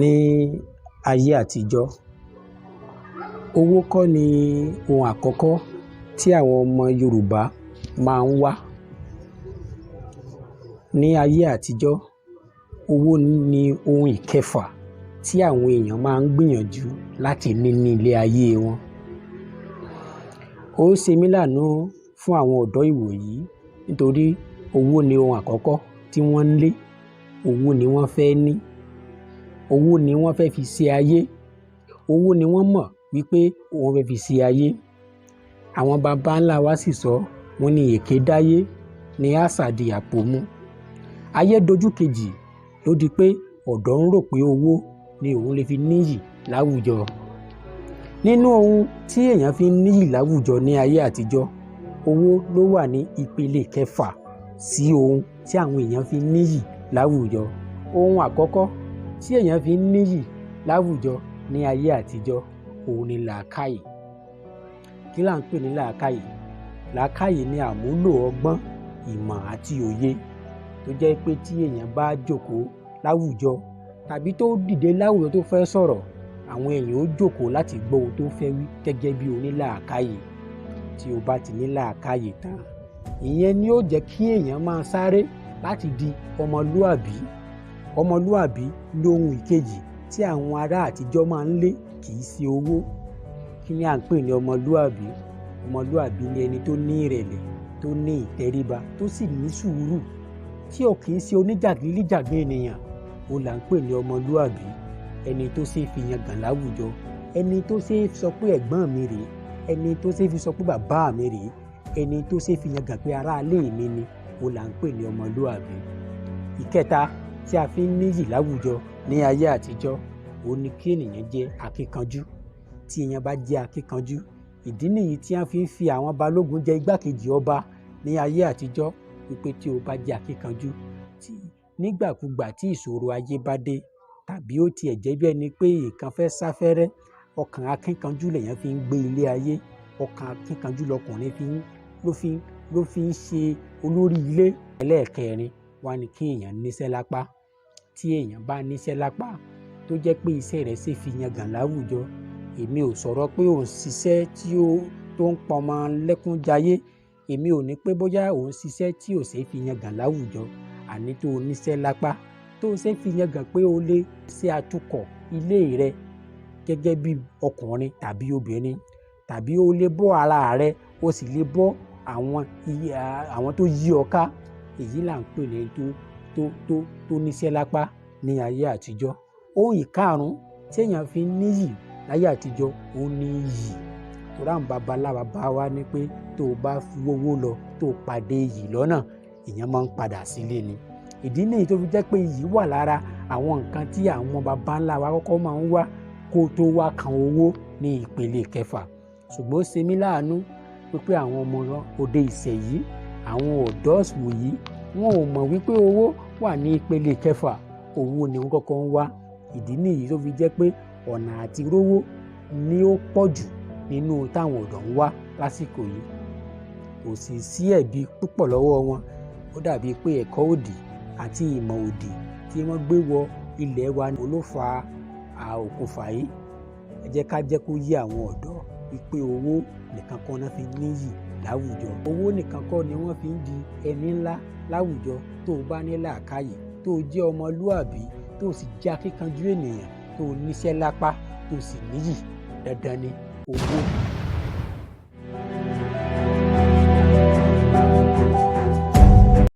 Ní ayé àtijọ́, owó kọ́ ni ohun àkọ́kọ́ tí àwọn ọmọ Yorùbá máa ń wá. Ní ayé àtijọ́, owó ni ohun ìkẹfà tí àwọn èèyàn máa ń gbìyànjú láti ní ní ilé ayé wọn. Ó ṣe mí láàánú fún àwọn ọ̀dọ́ ìwòyí nítorí owó ni ohun àkọ́kọ́ tí wọ́n ń lé, owó ni wọ́n fẹ́ ní, owó ni wọ́n fẹ́ fi ṣe ayé, owó ni wọ́n mọ̀ wípé wọ́n fẹ́ fi ṣe ayé. Àwọn baba ńlá wa sì sọ, wọ́n ní èké dáyé ní àṣà di àpòmú. Ayé dojú kejì ló di pé ọ̀dọ́ ń rò pé owó ni òun lè fi níyì láwùjọ. Nínú ohun tí èèyàn fi ń níyì láwùjọ ní ayé àtijọ́, owó ló wà ní ìpele kẹfà sí ohun tí àwọn èèyàn fi ń níyì láwùjọ. Ohun àkọ́kọ́ tí èèyàn fi ń níyì láwùjọ ní ayé àtijọ́, òun ni làákàyè. Kí là ń pè ní làákàyè? Làákàyè ni àmúlò ọgbọ́n, ìmọ̀ àti òye tó jẹ́ pé tí èèyàn bá jókòó láwùjọ tàbí tó dìde láwùjọ tó fẹ́ sọ̀rọ̀, àwọn èèyàn ó jókòó láti gbọ́ ohun tó fẹ́ wí gẹ́gẹ́ bí onílàákàyè. Tí o bá ti ní làákàyè tán, ìyẹn ni ó jẹ́ kí èèyàn máa sáré láti di ọmọlúàbí. Ọmọlúàbí lóhun ìkejì tí àwọn ará àtijọ́ máa ń lé, kì í ṣe owó. Kí ni à ń pè ní ọmọlúàbí? Ọmọlúàbí ni ẹni tó ní ìrẹ̀lẹ̀, tó ní ìtẹríba, tó sì ní sùúrù, tí ò kì í ṣe oníjàgídíjàgan ènìyàn. Ó là ń pè ní ọmọlúàbí. Ẹni tó ṣe é fi yangàn láwùjọ, ẹni tó ṣe é sọ pé ẹ̀gbọ́n mi rèé, ẹni tó ṣe é fi sọ pé bàbá mi rèé, ẹni tó ṣe é fi yangàn pé ará ilé mi ni, ó là ń pè ní ọmọlúàbí. Ìkẹta tí a fi ń níyì láwùjọ ní ayé àtijọ́, ó ní kí ènìyàn jẹ́ akíkanjú. Tí èèyàn bá jẹ́ akíkanjú, ìdí nìyí tí wọ́n fi ń fi àwọn balógun jẹ igbákejì ọba ní ayé àtijọ́, wípé tí o bá jẹ́ akíkanjú, tí nígbàkúgbà tí ìṣòro ayé bá dé, tàbí ó tiẹ̀ jẹ́ bí ẹni pé nǹkan fẹ́ sáfẹ́rẹ́, ọkàn akíkanjú lèèyàn fi ń gbé ilé ayé. Ọkàn akíkanjú lọkùnrin ló fi ń ṣe olórí ilé. Ẹlẹ́ẹ̀kẹrin wá ní kí èèyàn níṣẹ́ lápá. Tí èèyàn bá níṣẹ́ lápá tó jẹ́ pé iṣẹ́ rẹ̀ ṣe fi yangàn láwùjọ, èmi ò sọ̀rọ̀ pé òun ṣiṣẹ́ tó ń pọnmọ lẹ́kún jayé, èmi ò ní pé bóyá òun ṣiṣẹ́ tí ò ṣe fi yangàn láwùjọ, àní tó níṣẹ́ lápá tó ṣe fi yangàn pé o lè ṣe atukọ̀ ilé rẹ gẹ́gẹ́ bí ọkùnrin tàbí obìnrin, tàbí o lè bọ́ ara rẹ, o sì lè bọ́ àwọn tó yí ọ ká. Èyí là ń pè ní tó níṣẹ́ lápá ní ayé àtijọ́. Ohun ìkarùn-ún tí èèyàn fi ń níyì láyé àtijọ́, ó ní iyì. Torí àwọn babaláwa bá wá ní pé tó o bá wówó lọ tó o pàdé iyì lọ́nà, èèyàn máa ń padà sílé ni. Ìdí nìyí tó fi jẹ́ pé iyì wà lára àwọn nǹkan tí àwọn baba ńlá wa kọ́kọ́ máa ń wá kó tó wá kan owó ní ìpele kẹfà. Ṣùgbọ́n ó ṣe mí láàánú wípé àwọn ọmọ òde ìsẹ̀yìí, àwọn ọ̀dọ́ ìwòyí, wọn ò mọ̀ wípé owó wà ní ìpele kẹfà. Owó ni wọ́n kọ́kọ́ ń wá. Ìdí nìyí tó fi jẹ́ pé ọ̀nà àti rówó ni ó pọ̀ jù nínú táwọn ọ̀dọ́ ń wá lásìkò yìí. Kò sì sí ẹ̀bi púpọ̀ lọ́wọ́ wọn. Ó dàbí pé ẹ̀kọ́ òdì àti ìmọ̀ òdì tí wọ́n gbé wọ ilẹ̀ wa ló fa òkùnfà yìí. Ẹ jẹ́ ká jẹ́ kó yé àwọn ọ̀dọ́ wípé owó nìkan kọ́ náà fi níyì láwùjọ. Owó nìkan kọ́ ni wọ́n fi ń di ẹni ńlá láwùjọ. Tó o bá ní làákàyè, tó o jẹ́ ọmọlúàbí, tó o sì jẹ́ akíkanjú ènìyàn, tó o níṣẹ́ lápá, tó o sì níyì, dandan ni owó